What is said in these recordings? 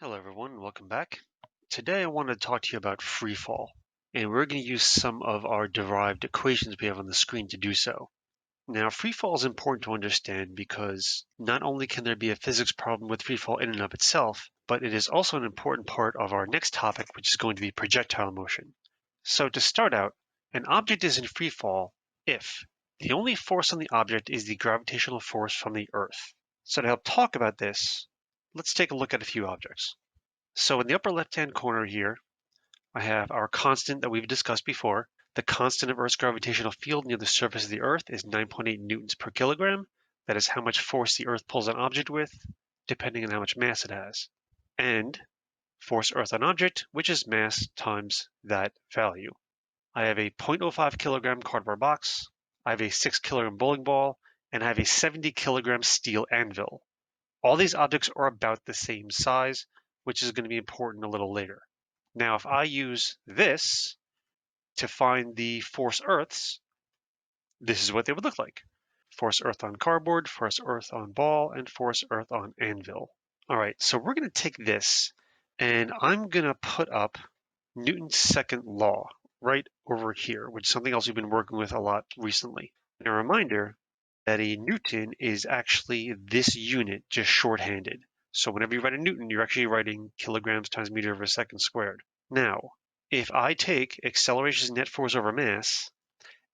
Hello everyone, welcome back. Today I want to talk to you about freefall, and we're going to use some of our derived equations we have on the screen to do so. Now, freefall is important to understand because not only can there be a physics problem with freefall in and of itself, but it is also an important part of our next topic, which is going to be projectile motion. So to start out, an object is in freefall if the only force on the object is the gravitational force from the Earth. So to help talk about this, let's take a look at a few objects. So in the upper left-hand corner here, I have our constant that we've discussed before. The constant of Earth's gravitational field near the surface of the Earth is 9.8 newtons per kilogram. That is how much force the Earth pulls an object with, depending on how much mass it has. And force Earth on object, which is mass times that value. I have a 0.05 kilogram cardboard box, I have a 6 kilogram bowling ball, and I have a 70 kilogram steel anvil. All these objects are about the same size, which is going to be important a little later. Now, if I use this to find the force Earths, this is what they would look like. Force Earth on cardboard, force Earth on ball, and force Earth on anvil. All right, so we're going to take this and I'm going to put up Newton's second law right over here, which is something else we've been working with a lot recently. And a reminder that a Newton is actually this unit, just shorthanded. So whenever you write a Newton, you're actually writing kilograms times meter over second squared. Now, if I take acceleration as net force over mass,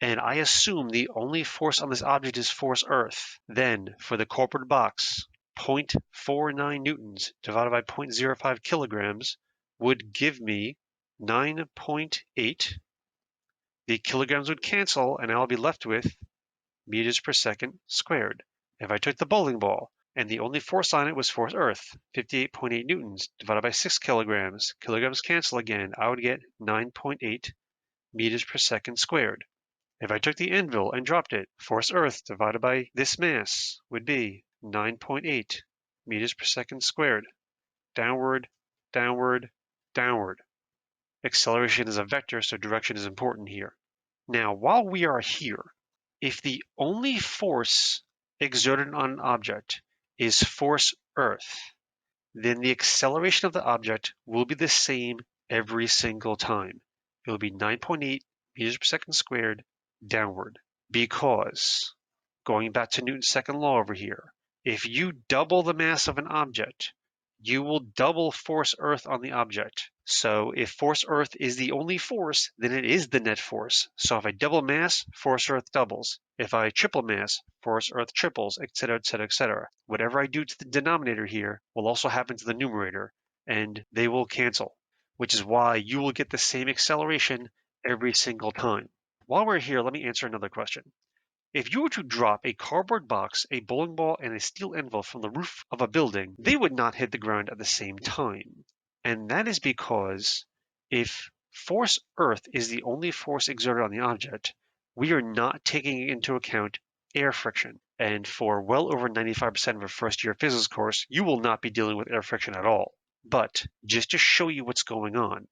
and I assume the only force on this object is force Earth, then for the cardboard box, 0.49 newtons divided by 0.05 kilograms would give me 9.8. The kilograms would cancel, and I'll be left with meters per second squared. If I took the bowling ball and the only force on it was force Earth, 58.8 newtons divided by 6 kilograms, kilograms cancel again, I would get 9.8 meters per second squared. If I took the anvil and dropped it, force Earth divided by this mass would be 9.8 meters per second squared. Downward, downward, downward. Acceleration is a vector, so direction is important here. Now, while we are here, if the only force exerted on an object is force Earth, then the acceleration of the object will be the same every single time. It will be 9.8 meters per second squared downward. Because, going back to Newton's second law over here, if you double the mass of an object, you will double force Earth on the object. So if force Earth is the only force, then it is the net force. So if I double mass, force Earth doubles. If I triple mass, force Earth triples, etc., etc., etc. Whatever I do to the denominator here will also happen to the numerator, and they will cancel, which is why you will get the same acceleration every single time. While we're here, let me answer another question. If you were to drop a cardboard box, a bowling ball, and a steel anvil from the roof of a building, they would not hit the ground at the same time. And that is because if force Earth is the only force exerted on the object, we are not taking into account air friction. And for well over 95% of a first year physics course, you will not be dealing with air friction at all. But just to show you what's going on,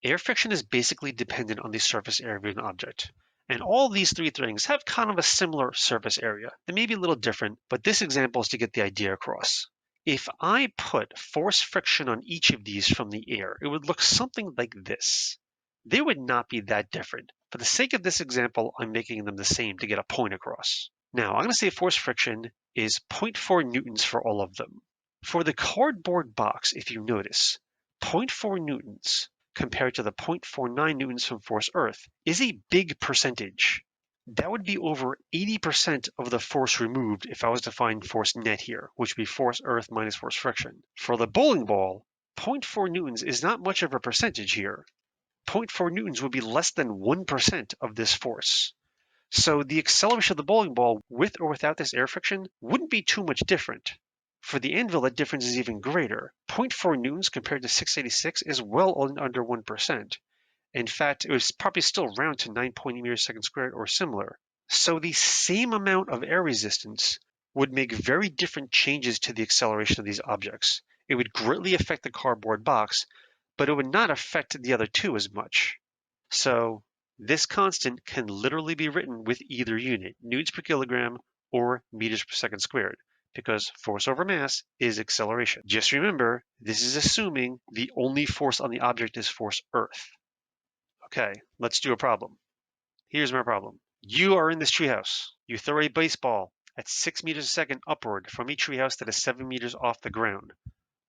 air friction is basically dependent on the surface area of an object. And all these three things have kind of a similar surface area. They may be a little different, but this example is to get the idea across. If I put force friction on each of these from the air, it would look something like this. They would not be that different. For the sake of this example, I'm making them the same to get a point across. Now, I'm going to say force friction is 0.4 newtons for all of them. For the cardboard box, if you notice, 0.4 newtons compared to the 0.49 newtons from force Earth is a big percentage. That would be over 80% of the force removed if I was to find force net here, which would be force Earth minus force friction. For the bowling ball, 0.4 newtons is not much of a percentage here. 0.4 newtons would be less than 1% of this force. So the acceleration of the bowling ball with or without this air friction wouldn't be too much different. For the anvil, that difference is even greater. 0.4 newtons compared to 686 is well under 1%. In fact, it was probably still round to 9.8 meters per second squared or similar. So the same amount of air resistance would make very different changes to the acceleration of these objects. It would greatly affect the cardboard box, but it would not affect the other two as much. So this constant can literally be written with either unit, newtons per kilogram or meters per second squared. because force over mass is acceleration. Just remember, this is assuming the only force on the object is force Earth. Okay, let's do a problem. Here's my problem. You are in this treehouse. You throw a baseball at 6 meters a second upward from a treehouse that is 7 meters off the ground.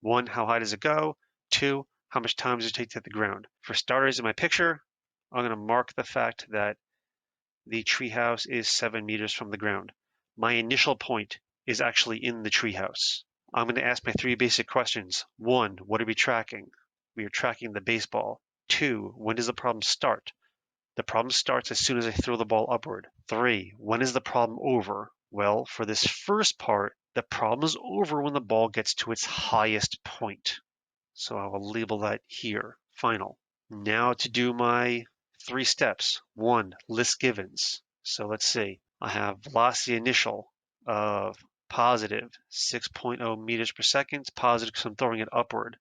1, how high does it go? 2, how much time does it take to hit the ground? For starters, in my picture, I'm going to mark the fact that the treehouse is 7 meters from the ground. My initial point is actually in the treehouse. I'm going to ask my 3 basic questions. 1, what are we tracking? We are tracking the baseball. 2, when does the problem start? The problem starts as soon as I throw the ball upward. 3, when is the problem over? Well, for this first part, the problem is over when the ball gets to its highest point. So I will label that here, final. Now to do my 3 steps. 1, list givens. So let's see. I have velocity initial of positive 6.0 meters per second, positive because I'm throwing it upward.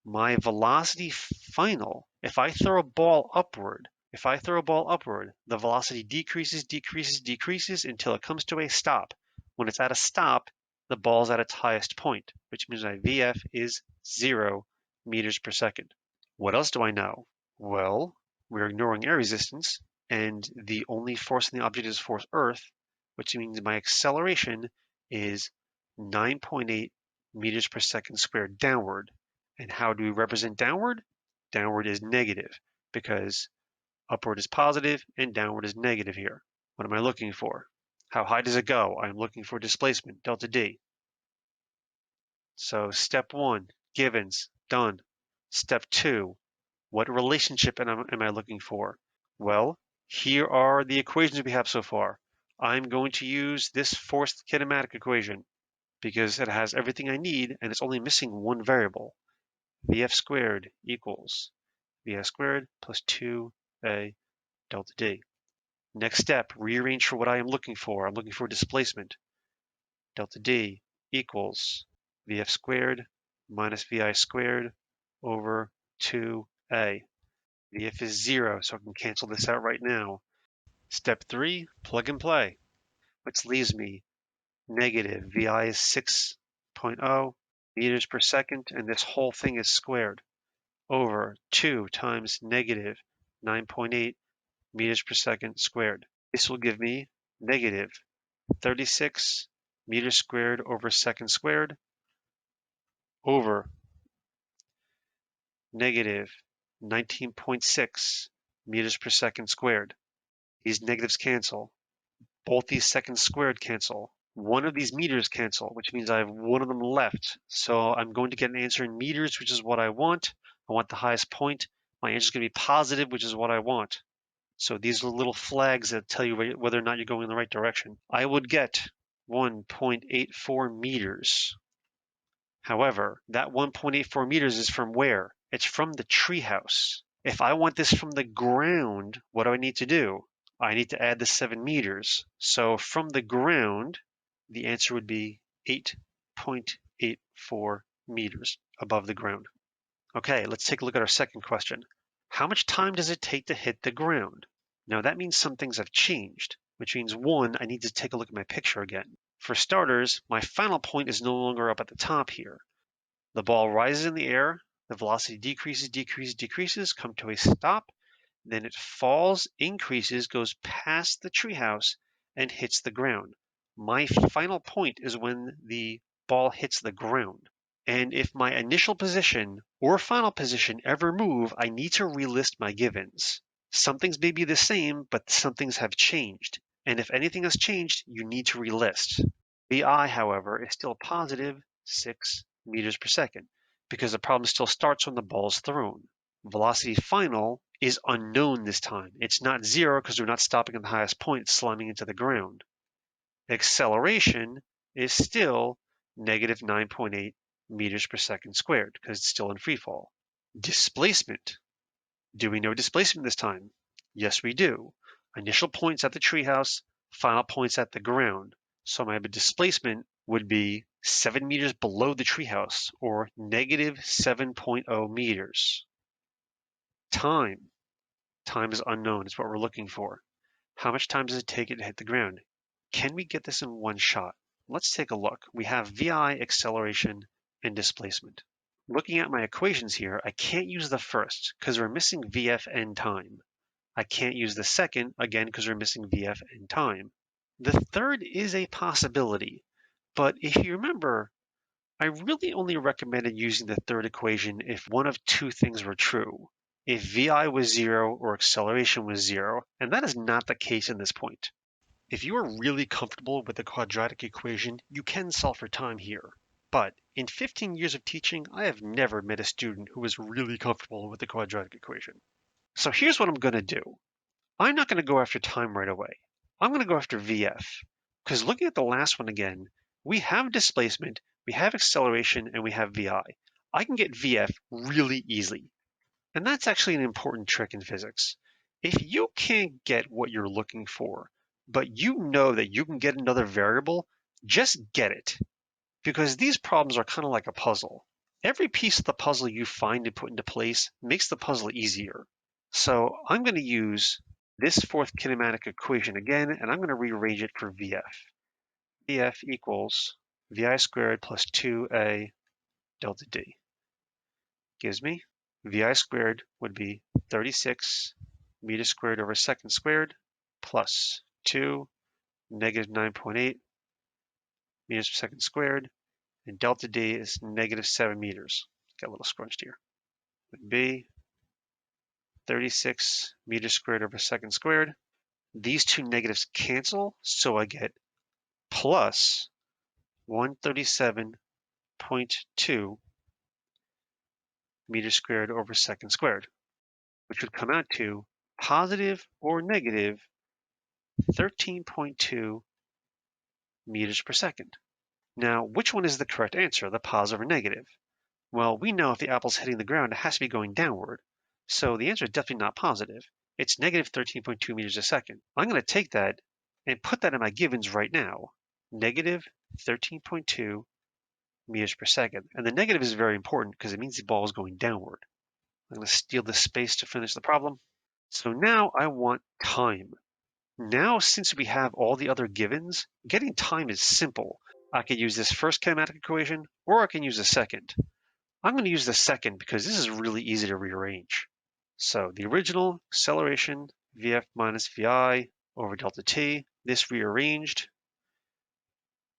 My velocity final, if I throw a ball upward, the velocity decreases until it comes to a stop. When it's at a stop, the ball's at its highest point, which means my VF is 0 meters per second. What else do I know? Well, we're ignoring air resistance, and the only force in the object is force Earth, which means my acceleration is 9.8 meters per second squared downward. And how do we represent downward? Downward is negative because upward is positive and downward is negative here. What am I looking for? How high does it go? I'm looking for displacement, delta D. So step 1, givens, done. Step 2, what relationship am I looking for? Well, here are the equations we have so far. I'm going to use this forced kinematic equation because it has everything I need and it's only missing one variable. Vf squared equals Vf squared plus 2a delta D. Next step, rearrange for what I am looking for. I'm looking for displacement. Delta D equals Vf squared minus Vi squared over 2a. Vf is 0, so I can cancel this out right now. Step 3, plug and play, which leaves me negative. Vi is 6.0 meters per second, and this whole thing is squared over 2 times negative 9.8 meters per second squared. This will give me negative 36 meters squared over second squared over negative 19.6 meters per second squared. These negatives cancel. Both these seconds squared cancel. One of these meters cancel, which means I have one of them left. So I'm going to get an answer in meters, which is what I want. I want the highest point. My answer is going to be positive, which is what I want. So these are little flags that tell you whether or not you're going in the right direction. I would get 1.84 meters. However, that 1.84 meters is from where? It's from the treehouse. If I want this from the ground, what do I need to do? I need to add the 7 meters. So from the ground, the answer would be 8.84 meters above the ground. Okay, let's take a look at our second question. How much time does it take to hit the ground? Now that means some things have changed, which means 1, I need to take a look at my picture again. For starters, my final point is no longer up at the top here. The ball rises in the air, the velocity decreases, come to a stop, then it falls, increases, goes past the treehouse, and hits the ground. My final point is when the ball hits the ground. And if my initial position or final position ever move, I need to relist my givens. Some things may be the same, but some things have changed. And if anything has changed, you need to relist. Vi, however, is still positive 6 meters per second because the problem still starts when the ball is thrown. Velocity final is unknown this time. It's not 0 because we're not stopping at the highest point, slamming into the ground. Acceleration is still negative 9.8 meters per second squared because it's still in free fall. Displacement. Do we know displacement this time? Yes, we do. Initial points at the treehouse, final points at the ground. So my displacement would be 7 meters below the treehouse, or negative 7.0 meters. Time. Time is unknown, is what we're looking for. How much time does it take it to hit the ground? Can we get this in one shot? let's take a look. We have VI, acceleration, and displacement. Looking at my equations here, I can't use the first because we're missing VF and time. I can't use the second, again, because we're missing VF and time. The third is a possibility, but if you remember, I really only recommended using the third equation if one of two things were true. If VI was 0 or acceleration was 0, and that is not the case in this point. If you are really comfortable with the quadratic equation, you can solve for time here. But in 15 years of teaching, I have never met a student who was really comfortable with the quadratic equation. So here's what I'm going to do. I'm not going to go after time right away. I'm going to go after VF. Because looking at the last one again, we have displacement, we have acceleration, and we have VI. I can get VF really easily. And that's actually an important trick in physics. If you can't get what you're looking for, but you know that you can get another variable, just get it. Because these problems are kind of like a puzzle. Every piece of the puzzle you find and put into place makes the puzzle easier. So I'm going to use this fourth kinematic equation again, and I'm going to rearrange it for VF. VF equals VI squared plus 2A delta D. Gives me VI squared would be 36 meters squared over second squared plus 2 negative 9.8 meters per second squared, and delta D is negative 7 meters. Got a little scrunched here. Would be 36 meters squared over second squared. These two negatives cancel, so I get plus 137.2 meters squared over second squared, which would come out to positive or negative 13.2 meters per second. Now, which one is the correct answer, the positive or negative? Well, we know if the apple's hitting the ground, it has to be going downward. So the answer is definitely not positive. It's negative 13.2 meters a second. I'm going to take that and put that in my givens right now. Negative 13.2 meters per second. And the negative is very important because it means the ball is going downward. I'm going to steal this space to finish the problem. So now I want time. Now, since we have all the other givens, getting time is simple. I could use this first kinematic equation, or I can use the second. I'm going to use the second because this is really easy to rearrange. So the original acceleration, VF minus VI over delta t, this rearranged,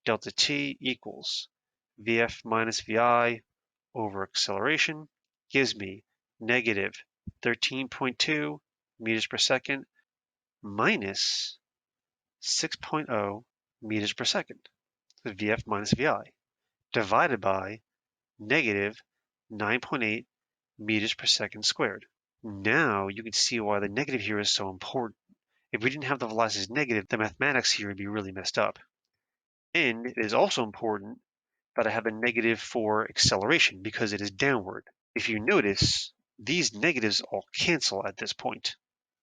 delta t equals VF minus VI over acceleration gives me negative 13.2 meters per second minus 6.0 meters per second, the VF minus VI, divided by negative 9.8 meters per second squared. Now you can see why the negative here is so important. If we didn't have the velocities negative, the mathematics here would be really messed up. And it is also important that I have a negative for acceleration because it is downward. If you notice, these negatives all cancel at this point.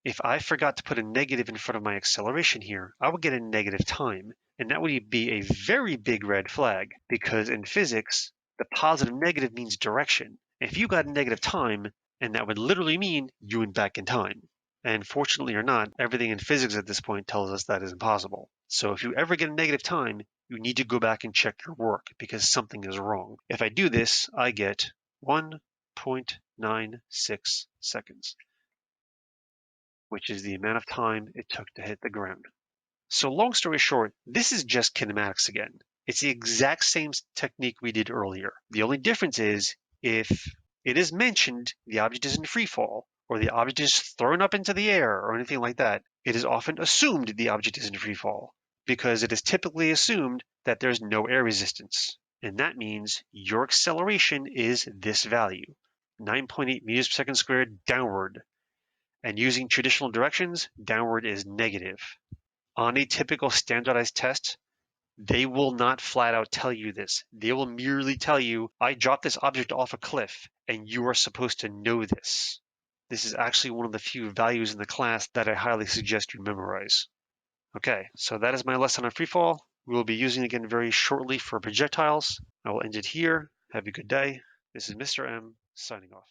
If I forgot to put a negative in front of my acceleration here, I would get a negative time, and that would be a very big red flag because in physics, the positive negative means direction. If you got a negative time, and that would literally mean you went back in time. And fortunately or not, everything in physics at this point tells us that is impossible. So if you ever get a negative time, you need to go back and check your work because something is wrong. If I do this, I get 1.96 seconds, which is the amount of time it took to hit the ground. So long story short, this is just kinematics again. It's the exact same technique we did earlier. The only difference is if it is mentioned the object is in free fall, or the object is thrown up into the air, or anything like that, it is often assumed the object is in free fall, because it is typically assumed that there's no air resistance. And that means your acceleration is this value, 9.8 meters per second squared downward. And using traditional directions, downward is negative. On a typical standardized test, they will not flat out tell you this. They will merely tell you, I dropped this object off a cliff, and you are supposed to know this. This is actually one of the few values in the class that I highly suggest you memorize. Okay, so that is my lesson on freefall. We will be using it again very shortly for projectiles. I will end it here. Have a good day. This is Mr. M signing off.